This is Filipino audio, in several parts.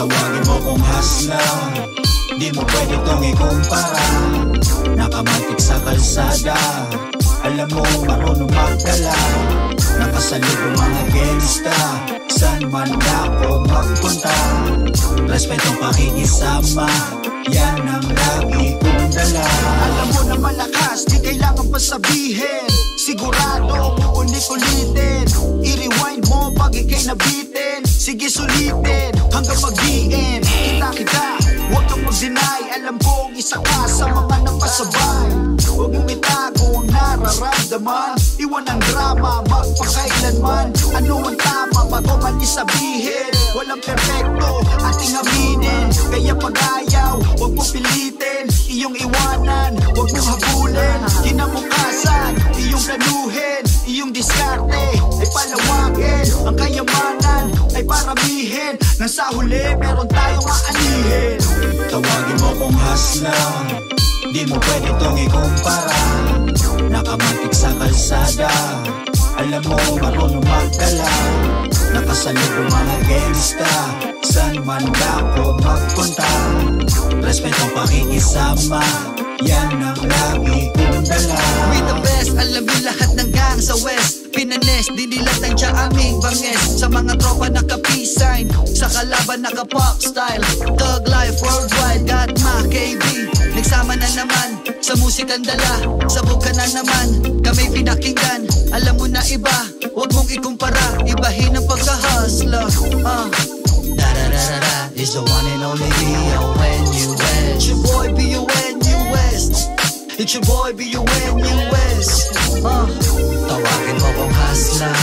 Tawagin mo kong hustler, di mo pwede tong ikumpara. Nakamatik sa kalsada, alam mo marunong magdala. Nakasalubong mga gangsta, saan man ako magpunta. Respetong pakikisama, yan ang lagi kong dala. Alam mo na malakas, di kailangan pa sabihin. Sigurado, uulit-ulitin. I-rewind mo pag ikay nabitin. Sige sulitin, hanggang mag-i-end. Kita, huwag kang mag-deny. Alam kong isa ka sa mga napasabay. Huwag mong itago ang nararamdaman. Iwan ang drama, magpakailanman. Ano ang tama, bago man isabihin. Walang perfecto, ating aminin. Kaya pag-ayaw, huwag mo pilitin. Iyong iwanan, huwag mong habulin. Kinabukasan, iyong planuhin. Iyong diskarte ay palawakin. Ang kayamanan ay paramihin. Nang sa huli, meron tayong aanihin. Tawagin mo kong hustler, di mo pwede tong ikumpara. Nakamatik sa kalsada, alam mo marunong magdala. Nakasalubong mga gangsta, saan man ako magpunta. Respetong pakikisama, yan ang lagi kong dala. We the best, alam mo lahat ng gang sa west. Pinanes, dinilatang siya aming banges. Sa mga tropa naka-peace sign, sa kalaban naka-pop style. Thug life worldwide, got my KB. Nagsama na naman, sa musikang dala. Sabog ka na naman, kami pinakinggan. Alam mo na iba, huwag mong ikumpara. Ibahin ang pagka-hustler. Da-da-da-da-da is the one and only B-O-N-U-S. It's your boy B-O-N-U-S. It's your boy B-O-N-U-S. Tawagin mo kong hustler,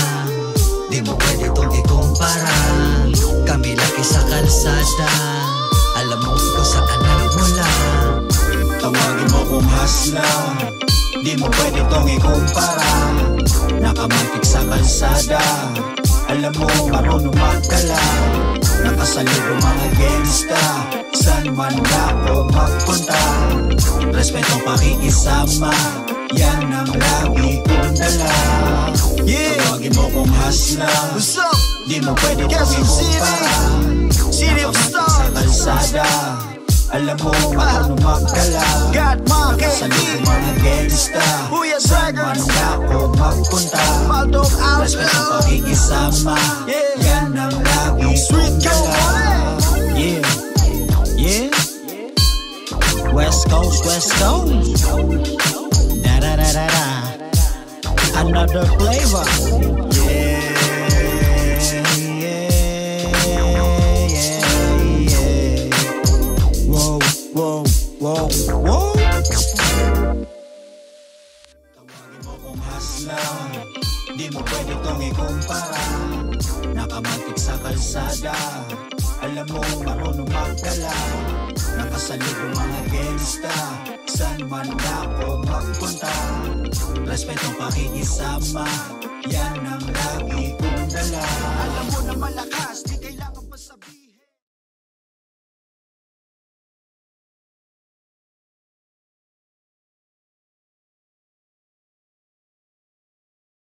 di mo pwede tong ikumpara. Kami laki sa kalsada, alam mo kung saan nagmula. Tawagin mo kong hustler, di mo pwede tong ikumpara. Nakamatik sa kalsada, alam mo marunong magdala. Nakasalubong mga gangsta, saan man ako magpunta. Respetong pakikisama, yan ang lagi kong dala. Tawagin mo kong hustler, What's up? di mo pwede tong Quezon City, ikumpara. City of Nakamatik sa Stars. kalsada, alam mo marunong magdala. Got my Nakasalubong KB. mga gangsta, Huya saan man Dragons. ako magpunta. Maldog Respetong Outlaw. pakikisama, Yeah. yan ang lagi Sweet kong Go dala. Yeah, yeah. West Coast, West Coast. Da da da da da. Another flavor. Yeah, yeah, yeah, yeah. Whoa, whoa, whoa, whoa. Tawagin mo kong hustler, di mo pwede tong ikumpara. Nakamatik sa kalsada, alam mo marunong magdala. Nakasalubong mga gangsta, saan man ako magpunta. Respetong pakikisama, yan ang lagi kong dala. Alam mo na malakas, di